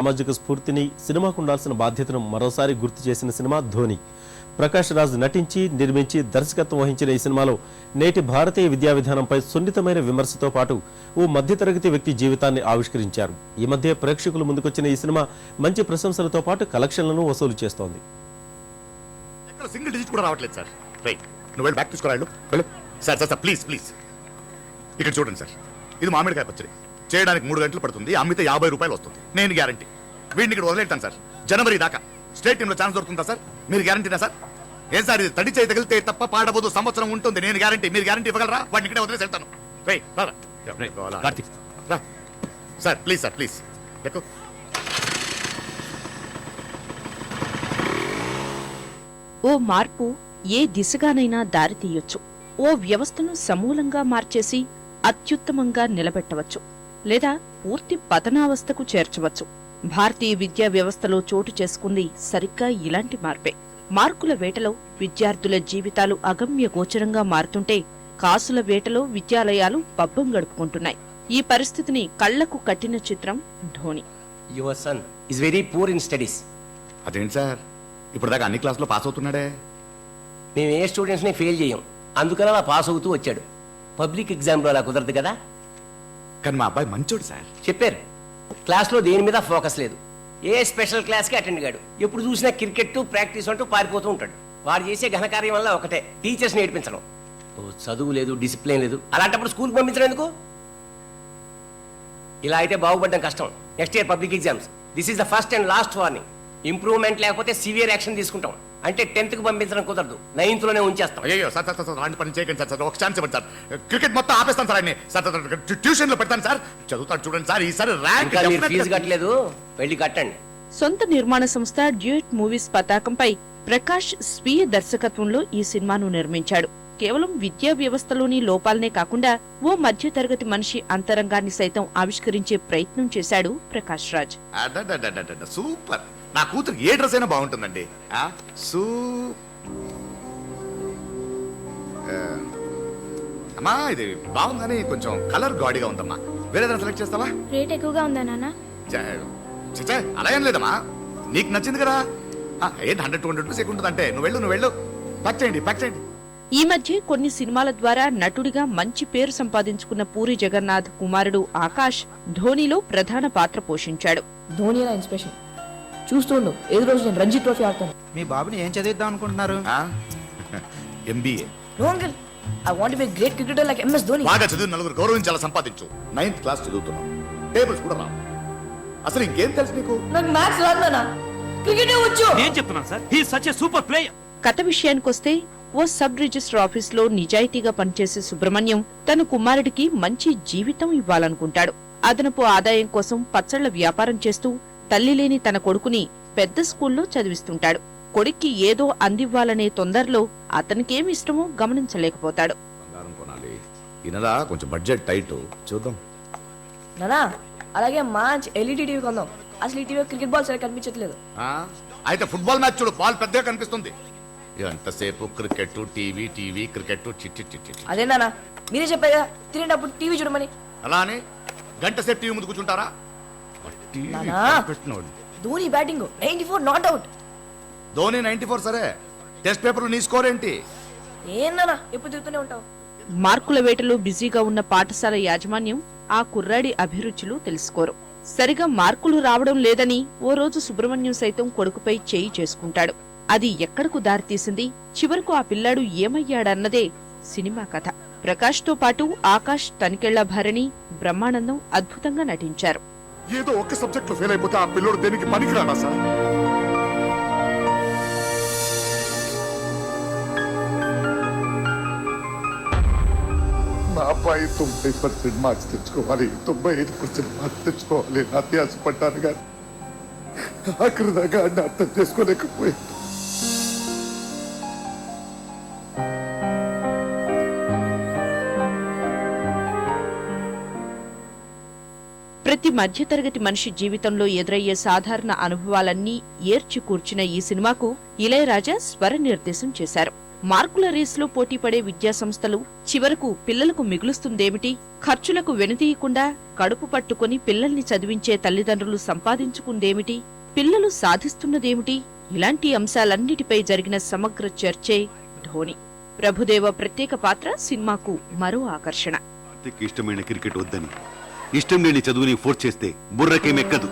సామాజిక స్ఫూర్తిని, సినిమాకు ఉండాల్సిన బాధ్యతను మరోసారి గుర్తు చేసిన సినిమా ధోని. ప్రకాష్ రాజ్ నటించి, నిర్మించి, దర్శకత్వం వహించిన ఈ సినిమాలో నేటి భారతీయ విద్యా విధానంపై సున్నితమైన విమర్శతో పాటు ఓ మధ్యతరగతి వ్యక్తి జీవితాన్ని ఆవిష్కరించారు. ఈ మధ్య ప్రేక్షకుల ముందుకొచ్చిన ఈ సినిమా మంచి ప్రశంసలతో పాటు కలెక్షన్లను వసూలు చేస్తోంది. సింగిల్ డిజిట్ కూడా రావట్లేదు సార్. నువ్వు వెళ్ళి బ్యాక్ తీసుకురా సార్. సార్ ప్లీజ్ ప్లీజ్ ఇక్కడ చూడండి సార్, ఇది మామిడికాయ పచ్చడి. చేయడానికి 3 గంటలు పడుతుంది, అమ్మితే 50 రూపాయలు వస్తుంది. నేను గ్యారంటీ. వీడిని ఇక్కడ వదిలేస్తాను సార్, జనవరి దాకా. స్టేట్ టీంలో ఛాన్స్ దొరుకుతుందా సార్? మీరు గ్యారంటీనా సార్? ఏం సార్ ఇది? తడి చేయి తగిలితే తప్ప పాడబోదు, సంవత్సరం ఉంటుంది. నేను గ్యారంటీ. మీరు గ్యారంటీ ఇవ్వగలరా? వాడిని ఇక్కడే వదిలేసి వెళ్తాను. సార్ ప్లీజ్ సార్, ప్లీజ్ ఎక్కువ. ఓ మార్పు ఏ దిశగానైనా దారితీయొచ్చు. ఓ వ్యవస్థను సమూలంగా మార్చేసి అత్యుత్తమంగా నిలబెట్టవచ్చు, లేదా పూర్తి పతనావస్థకు చేర్చవచ్చు. భారతీయ విద్యా వ్యవస్థలో చోటు చేసుకుంది సరిగ్గా ఇలాంటి మార్పే. మార్కుల వేటలో విద్యార్థుల జీవితాలు అగమ్య గోచరంగా మారుతుంటే, కాసుల వేటలో విద్యాలయాలు పబ్బం గడుపుకుంటున్నాయి. ఈ పరిస్థితిని కళ్లకు కట్టిన చిత్రం Dhoni. Your son is very poor in studies. అదేంటి సార్, ఇప్పుడు దాకా అన్ని క్లాసులో పాస్ అవుతున్నాడే? మేము ఏ స్టూడెంట్స్ ని ఫెయిల్ చేయం, అందుకని అలా పాస్ అవుతూ వచ్చాడు. పబ్లిక్ ఎగ్జామ్ లో అలా కుదరదు కదా. కానీ మా అబ్బాయి మంచోడు సార్. చెప్పారు, క్లాస్ లో దేని మీద ఫోకస్ లేదు. ఏ స్పెషల్ క్లాస్ కి అటెండ్ కాడు. ఎప్పుడు చూసినా క్రికెట్ ప్రాక్టీస్ అంటూ పారిపోతూ ఉంటాడు. వాడు చేసే ఘనకార్యం వల్ల ఒకటే, టీచర్స్ నేర్పించడం. చదువు లేదు, డిసిప్లిన్ లేదు. అలాంటప్పుడు స్కూల్ పంపించడం ఎందుకు? ఇలా అయితే బాగుపడడం కష్టం. Next year public exams. This is the first and last warning. Improvement లేకపోతే సివియర్ యాక్షన్ తీసుకుంటాం. అంటే 10th కు పంపించడం కుదరదు, 9th లోనే ఉంచేస్తాం. అయ్యో సార్ సార్ సార్ అలాంటి పని చేయకండి సార్. ఒక ఛాన్స్ ఇవ్వండి సార్. క్రికెట్ మొత్తం ఆపేస్తాను సార్. ఆయన్ని సార్ ట్యూషన్ లో పెడతాను సార్. చదువుతాడు చూడండి సార్. ఈసారి ర్యాంక్. ఫీజు కట్టలేదు, వెళ్ళి కట్టండి. సొంత నిర్మాణ సంస్థ డ్యూయట్ మూవీస్ పతాకంపై ప్రకాష్ స్వీయ దర్శకత్వంలో ఈ సినిమాను నిర్మించాడు. కేవలం విద్యా వ్యవస్థలోని లోపాలనే కాకుండా ఓ మధ్యతరగతి మనిషి అంతరంగాన్ని సైతం ఆవిష్కరించే ప్రయత్నం చేశాడు ప్రకాష్ రాజ్. సూపర్. నా కూతురు ఏ డ్రెస్ అయినా బాగుంటుందండి. అమ్మా ఇది బాగుందని కొంచెం కలర్ గాడిగా ఉందమ్మా. వేరే ఏదైనా సెలెక్ట్ చేస్తావా? రేట్ ఎక్కువగా ఉందా నాన్న? చచ్చా అలా ఏం లేదమ్మా, నీకు నచ్చింది కదా. ఏంటి 100-200 రూపీస్ ఎక్కువ ఉంటుంది అంటే. నువ్వు వెళ్ళు. ప్యాక్ చేయండి. ఈ మధ్య కొన్ని సినిమాల ద్వారా నటుడిగా మంచి పేరు సంపాదించుకున్న పూరి జగన్నాథ్ కుమారుడు ఆకాష్ ధోనిలో ప్రధాన పాత్ర పోషించాడు. ధోని ఇన్స్పిరేషన్ చూస్తుండు. ఏదో రోజు నేను రంజీ ట్రోఫీ ఆడతాను. మీ బాబుని ఏం చదివిద్దాం అనుకుంటున్నారు? MBA. No uncle, I want to be great cricketer like MS Dhoni. బాగా చదివి నలుగురు గౌరవించాలా సంపాదించు. 9th క్లాస్ చదువుతున్నావు, టేబుల్స్ కూడా రావు. అసలు ఇంకేం తెలుసు నీకు? నాకు మ్యాథ్స్ రాదు నాన్న, క్రికెటే వచ్చు. నేను చెప్తున్నాను sir, he is such a super player. కథ విషయానికొస్తే, ఓ సబ్ రిజిస్టర్ ఆఫీస్లో నిజాయితీగా పనిచేసే సుబ్రహ్మణ్యం తన కుమారుడికి మంచి జీవితం ఇవ్వాలనుకుంటాడు. అదనపు ఆదాయం కోసం పచ్చళ్ల వ్యాపారం చేస్తూ తల్లి లేని తన కొడుకుని పెద్ద స్కూల్లో చదివిస్తుంటాడు. కొడుక్కి ఏదో అందివ్వాలనే తొందరలో అతనికేమిష్టమో గమనించలేకపోతాడు. కొంచెం బడ్జెట్ టైట్, చూద్దాం. నానా అలాగే మంచి LED టీవీ కొందాం. అసలు ఈ టీవీ క్రికెట్ బాల్ సరిగ్గా కనిపించట్లేదు. అయితే ఫుట్బాల్ మ్యాచ్ చూడు, బాల్ పెద్దగా కనిపిస్తుంది. ఎంతసేపు క్రికెట్ టీవీ క్రికెట్ చిట్టి. అదే నానా మీరే చెప్పారు తినేటప్పుడు టీవీ చూడమని. అలా అని గంట సేపు టీవీ ముందు కూర్చుంటారా? Dhoni batting 94 not out. Dhoni 94 సరే, టెస్ట్ పేపర్ నీ స్కోర్ ఏంటి? ఏం నానా ఎప్పుడు తిరుగుతూనే ఉంటావు. మార్కుల వేటలో బిజీగా ఉన్న పాఠశాల యాజమాన్యం ఆ కుర్రాడి అభిరుచులు తెలుసుకోరు. సరిగా మార్కులు రావడం లేదని ఓ రోజు సుబ్రహ్మణ్యం సైతం కొడుకుపై చేయి చేసుకుంటాడు. అది ఎక్కడకు దారితీసింది, చివరకు ఆ పిల్లాడు ఏమయ్యాడన్నదే సినిమా కథ. ప్రకాష్ తో పాటు ఆకాష్, తనికెళ్ల భరణి, బ్రహ్మానందం అద్భుతంగా నటించారు. ఏదో ఒక్క సబ్జెక్ట్ లో ఫెయిల్ అయిపోతే ఆ పిల్లోడు దేనికి పనికిరాడా సార్? మా అబ్బాయి 90% మార్క్స్ తెచ్చుకోవాలి, 95% మార్క్స్ తెచ్చుకోవాలి నా అత్యాసపడ్డాను, కానీ అక్కడి దాకా అర్థం చేసుకోలేకపోయింది. ప్రతి మధ్యతరగతి మనిషి జీవితంలో ఎదురయ్యే సాధారణ అనుభవాలన్నీ ఏర్చి కూర్చిన ఈ సినిమాకు ఇళయరాజా స్వర నిర్దేశం చేశారు. మార్కుల రేసులో పోటీపడే విద్యాసంస్థలు చివరకు పిల్లలకు మిగులుస్తుందేమిటి? ఖర్చులకు వెనుతీయకుండా కడుపు పట్టుకుని పిల్లల్ని చదివించే తల్లిదండ్రులు సంపాదించుకుందేమిటి? పిల్లలు సాధిస్తున్నదేమిటి? ఇలాంటి అంశాలన్నిటిపై జరిగిన సమగ్ర చర్చే ధోని. ప్రభుదేవ ప్రత్యేక పాత్ర సినిమాకు మరో ఆకర్షణ. ఇష్టమైన క్రికెట్ వద్దని ఇష్టం లేని చదువుని ఫోర్స్ చేస్తే బుర్రకేమెక్కదు.